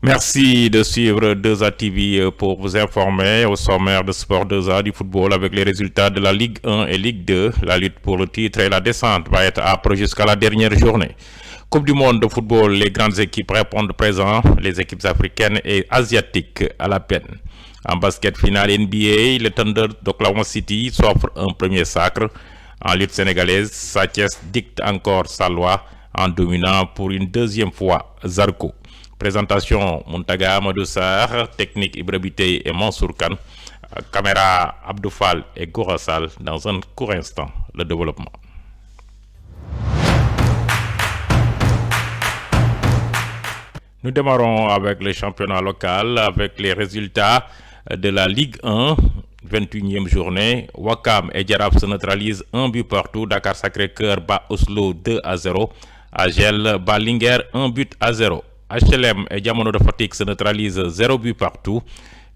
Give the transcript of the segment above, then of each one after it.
Merci de suivre 2A TV pour vous informer au sommaire de Sport 2A du football avec les résultats de la Ligue 1 et Ligue 2. La lutte pour le titre et la descente va être âpre jusqu'à la dernière journée. Coupe du monde de football, les grandes équipes répondent présent, les équipes africaines et asiatiques à la peine. En basket finale NBA, le Thunder d'Oklahoma City s'offre un premier sacre. En lutte sénégalaise, Sathiès dicte encore sa loi en dominant pour une deuxième fois Zarko. Présentation Muntaga Amadou Sarr, technique Ibrahibité et Mansour Khan, caméra Abdoufal et Gorassal dans un court instant, le développement. Nous démarrons avec le championnat local, avec les résultats de la Ligue 1, 21e journée. Wakam et Djaraf se neutralisent un but partout. Dakar Sacré-Cœur bat Oslo 2-0. Agel bat Linguère 1 but à 0. HLM et Diamono de Fatick se neutralisent 0 but partout.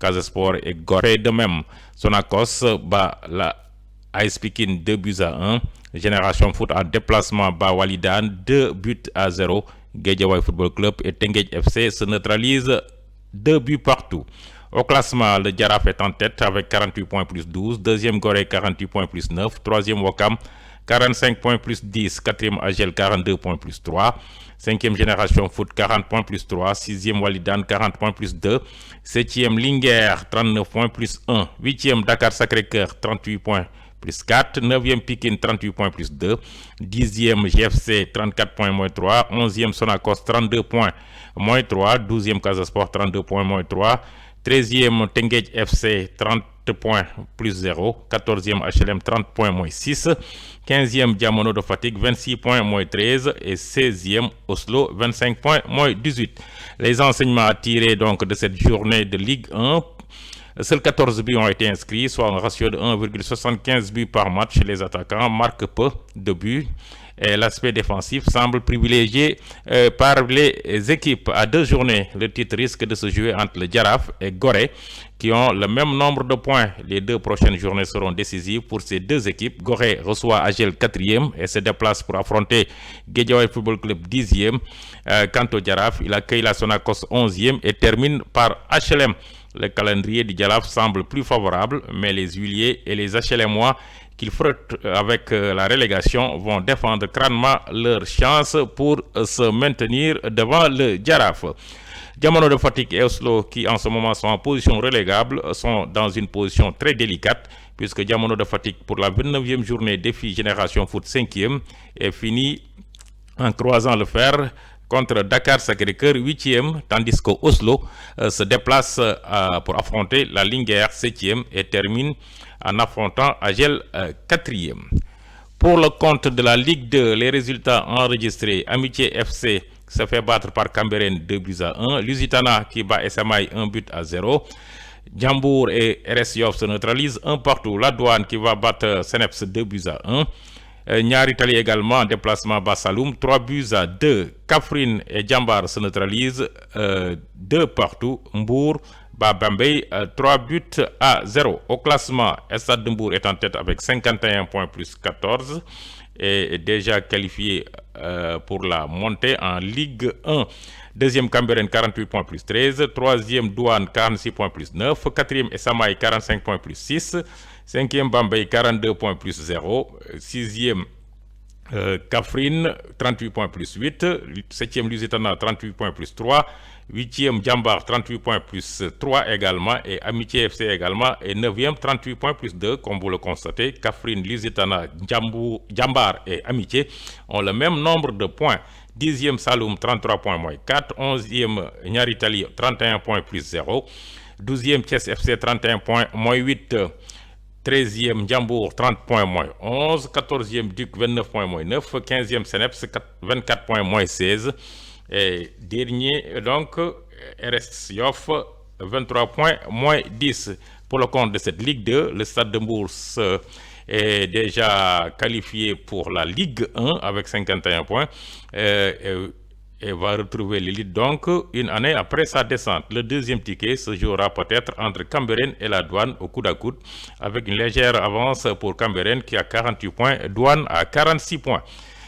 Casesport et Gorée de même. Sonacos bat la AS Pikine 2 buts à 1. Génération Foot en déplacement bat Walidan 2 buts à 0. Guédiawaye Football Club et Tenguej FC se neutralisent 2 buts partout. Au classement, le Djaraf est en tête avec 48 points plus 12. Deuxième Gorée 48 points plus 9. Troisième Wakam 45 points plus 10. Quatrième Agel 42 points plus 3. Cinquième Génération Foot 40 points plus 3. Sixième Walidan 40 points plus 2. Septième Linguère 39 points plus 1. Huitième Dakar Sacré-Cœur 38 points plus 4. 9e Pikine 38 points plus 2. 10e GFC 34 points moins 3. 11e Sonacos 32 points moins 3. 12e Casasport 32 points moins 3. 13e Tenguej FC 30 points plus 0. 14e HLM 30 points moins 6. 15e Diamono de Fatick 26 points moins 13. Et 16e Oslo 25 points moins 18. Les enseignements à tirer donc de cette journée de Ligue 1. Seuls 14 buts ont été inscrits, soit un ratio de 1,75 buts par match. Les attaquants marquent peu de buts. Et l'aspect défensif semble privilégié par les équipes. À 2 journées, le titre risque de se jouer entre le Djaraf et Gorée, qui ont le même nombre de points. Les 2 prochaines journées seront décisives pour ces 2 équipes. Gorée reçoit Agel 4e et se déplace pour affronter Guédiawaye Football Club 10e. Quant au Djaraf, il accueille la Sonacos 11e et termine par HLM. Le calendrier du Djaraf semble plus favorable, mais les Huiliers et les HLMois qu'ils frottent avec la relégation vont défendre crânement leur chance pour se maintenir devant le Djaraf. Diamono de Fatick et Oslo, qui en ce moment sont en position relégable, sont dans une position très délicate, puisque Diamono de Fatick, pour la 29e journée, défie Génération Foot 5e et finit en croisant le fer contre Dakar Sacré-Cœur 8e, tandis que Oslo se déplace pour affronter la Linguère 7e et termine en affrontant Agel 4e. Pour le compte de la Ligue 2, les résultats enregistrés: Amitié FC se fait battre par Cambérène 2 buts à 1, Lusitana qui bat Esamaï 1 but à 0, Djambour et RS Yoff se neutralisent 1 partout, La Douane qui va battre Seneps 2 buts à 1, Niary Tally également en déplacement Bassaloum 3 buts à 2. Kaffrine et Djambar se neutralisent 2 partout. Mbour bat Bambey 3 buts à 0. Au classement, Stade de Mbour est en tête avec 51 points plus 14 et est déjà qualifié pour la montée en Ligue 1. Deuxième Cambérène 48 points plus 13. Troisième Douane 46 points plus 9. Quatrième Esamaï 45 points plus 6. Cinquième Bambey 42 points plus 0. Sixième Kaffrine 38 points plus 8. Septième Lusitana 38 points plus 3. Huitième Djambar 38 points plus 3 également. Et Amitié FC également. Et neuvième 38 points plus 2. Comme vous le constatez, Kaffrine, Lusitana, Djambar et Amitié ont le même nombre de points. 10e Saloum 33 points moins 4. 11e Niary Tally 31 points plus 0. 12e Thiès FC 31 points moins 8. 13e Djambour 30 points moins 11. 14e Duc 29 points moins 9. 15e Seneps 24 points moins 16. Et dernier donc RS Yoff 23 points moins 10. Pour le compte de cette Ligue 2, le Stade de Mbour est déjà qualifié pour la Ligue 1 avec 51 points et va retrouver l'élite donc une année après sa descente. Le deuxième ticket se jouera peut-être entre Cambérène et la Douane au coude à coude, avec une légère avance pour Cambérène qui a 48 points, Douane à 46 points.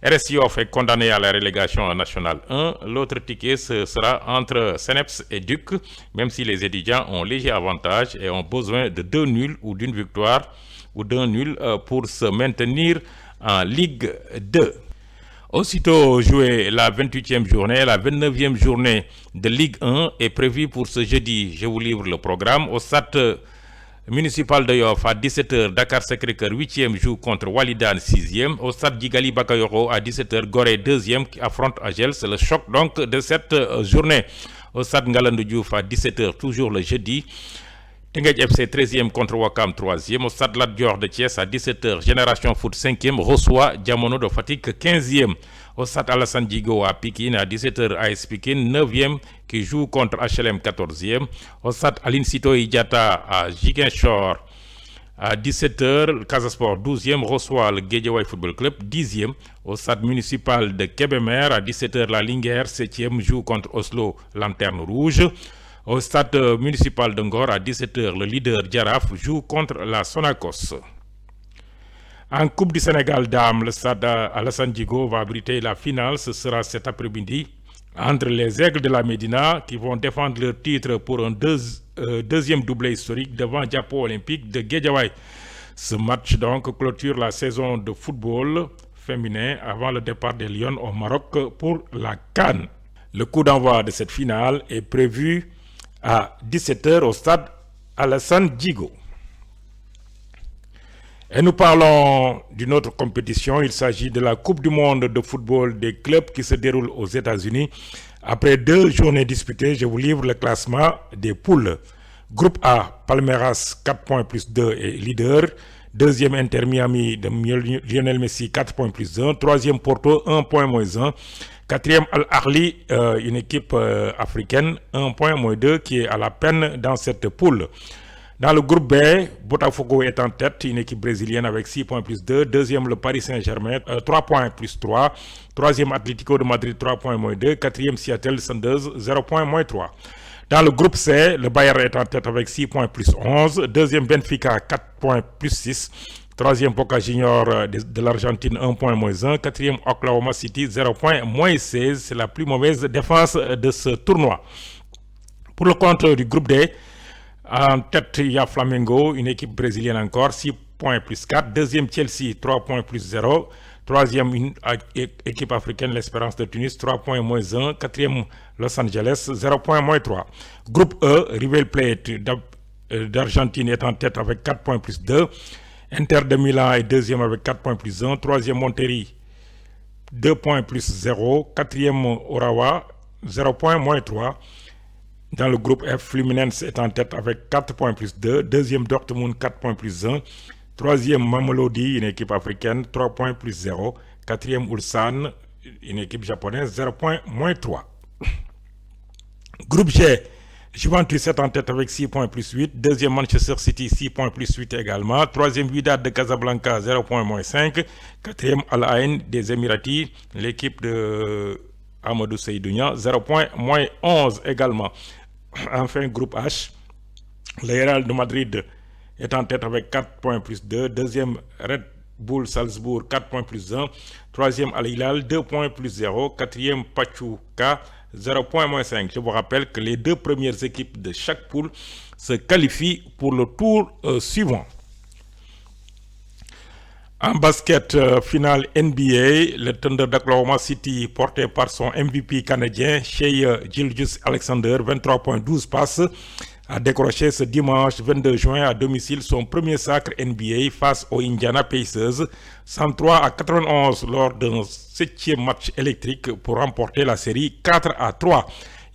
RS Yoff est condamné à la relégation nationale 1. L'autre ticket sera entre Seneps et Duc, même si les étudiants ont léger avantage et ont besoin de 2 nuls ou d'une victoire ou d'un nul pour se maintenir en Ligue 2. Aussitôt jouée la 28e journée, la 29e journée de Ligue 1 est prévue pour ce jeudi. Je vous livre le programme. Au stade municipal de Yoff à 17h, Dakar Sacré-Cœur 8e joue contre Walidane 6e. Au stade Djigali Bakayoko à 17h, Gorée 2e qui affronte Agel. C'est le choc donc de cette journée. Au stade Ngalandou Diouf à 17h, toujours le jeudi. Teungueth FC 13e contre Ouakam 3e. Au stade Lat Dior de Thiès à 17h, Génération Foot 5e reçoit Diamono de Fatick 15e. Au stade Alassane Djigo à Pikine à 17h, AS Pikine 9e qui joue contre HLM 14e. Au stade Aline Sitoé Diatta à Ziguinchor à 17h, Casa Sport 12e reçoit le Guédiawaye Football Club 10e. Au stade municipal de Kébémer à 17h, la Linguère 7e joue contre Oslo Lanterne Rouge. Au stade municipal de Ngor à 17h, le leader Jaraaf joue contre la Sonacos. En Coupe du Sénégal dames, le stade Alassane Djigo va abriter la finale. Ce sera cet après-midi entre les Aigles de la Médina qui vont défendre leur titre pour un deuxième doublé historique devant Diapo Olympique de Guédiawaye. Ce match donc clôture la saison de football féminin avant le départ des Lions au Maroc pour la CAN. Le coup d'envoi de cette finale est prévu à 17h au stade Alassane Djigo. Et nous parlons d'une autre compétition. Il s'agit de la Coupe du monde de football des clubs qui se déroule aux États-Unis. Après 2 journées disputées, je vous livre le classement des poules. Groupe A, Palmeiras 4 points plus 2 est leader. Deuxième, Inter Miami de Lionel Messi 4 points plus 1. Troisième, Porto 1 point moins 1. Quatrième, Al Ahly, une équipe africaine 1 point moins 2 qui est à la peine dans cette poule. Dans le groupe B, Botafogo est en tête, une équipe brésilienne avec 6 points plus 2. Deuxième, le Paris Saint-Germain, 3 points plus 3. Troisième, Atlético de Madrid, 3 points moins 2. Quatrième, Seattle Sounders, 0 points moins 3. Dans le groupe C, le Bayern est en tête avec 6 points plus 11. Deuxième, Benfica, 4 points plus 6. Troisième, Boca Juniors de l'Argentine, 1 point moins 1. Quatrième, Oklahoma City, 0 points moins 16. C'est la plus mauvaise défense de ce tournoi. Pour le compte du groupe D, en tête, il y a Flamengo, une équipe brésilienne encore, 6 points plus 4. Deuxième, Chelsea, 3 points plus 0. Troisième, une équipe africaine, l'Espérance de Tunis, 3 points moins 1. Quatrième, Los Angeles, 0 points moins 3. Groupe E, River Plate d'Argentine est en tête avec 4 points plus 2. Inter de Milan est deuxième avec 4 points plus 1. Troisième, Monterrey, 2 points plus 0. Quatrième, Urawa, 0 points moins 3. Dans le groupe F, Fluminense est en tête avec 4 points plus 2. Deuxième, Dortmund, 4 points plus 1. Troisième, Mamelodi, une équipe africaine, 3 points plus 0. Quatrième, Ulsan, une équipe japonaise, 0 points moins 3. Groupe G, Juventus est en tête avec 6 points plus 8. Deuxième, Manchester City, 6 points plus 8 également. Troisième, Wydad de Casablanca, 0 points moins 5. Quatrième, Al Ain des Émiratis, l'équipe de Amadou Seydounia, 0 points moins 11 également. Enfin, groupe H, le Real de Madrid est en tête avec 4 points plus 2. Deuxième, Red Bull Salzbourg, 4 points plus 1. Troisième, Al Hilal, 2 points plus 0. Quatrième, Pachuca, 0 points moins 5. Je vous rappelle que les 2 premières équipes de chaque poule se qualifient pour le tour suivant. En basket finale NBA, le Thunder d'Oklahoma City, porté par son MVP canadien, Shai Gilgeous-Alexander, 23 points, 12 passes, a décroché ce dimanche 22 juin à domicile son premier sacre NBA face aux Indiana Pacers, 103 à 91 lors d'un 7e match électrique pour remporter la série 4 à 3.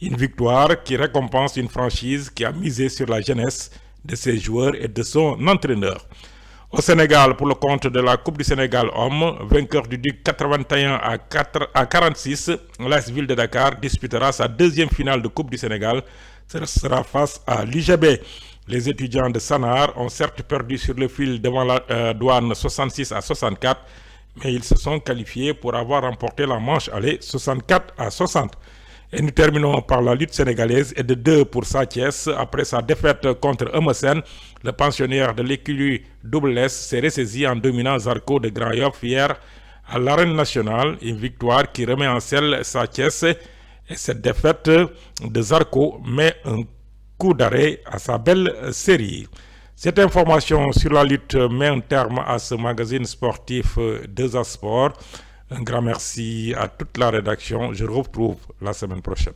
Une victoire qui récompense une franchise qui a misé sur la jeunesse de ses joueurs et de son entraîneur. Au Sénégal, pour le compte de la Coupe du Sénégal Hommes, vainqueur du Duc 81 à 46, l'AS Ville de Dakar disputera sa deuxième finale de Coupe du Sénégal. Ce sera face à l'UGB. Les étudiants de Sanar ont certes perdu sur le fil devant la douane 66 à 64, mais ils se sont qualifiés pour avoir remporté la manche aller 64 à 60. Et nous terminons par la lutte sénégalaise et de 2 pour Sathiès. Après sa défaite contre Emerson, le pensionnaire de l'écurie Double S s'est ressaisi en dominant Zarco de Grand Yoff hier à l'arène nationale, une victoire qui remet en selle Sa Thiès et cette défaite de Zarco met un coup d'arrêt à sa belle série. Cette information sur la lutte met un terme à ce magazine sportif 2A Sport. Un grand merci à toute la rédaction. Je vous retrouve la semaine prochaine.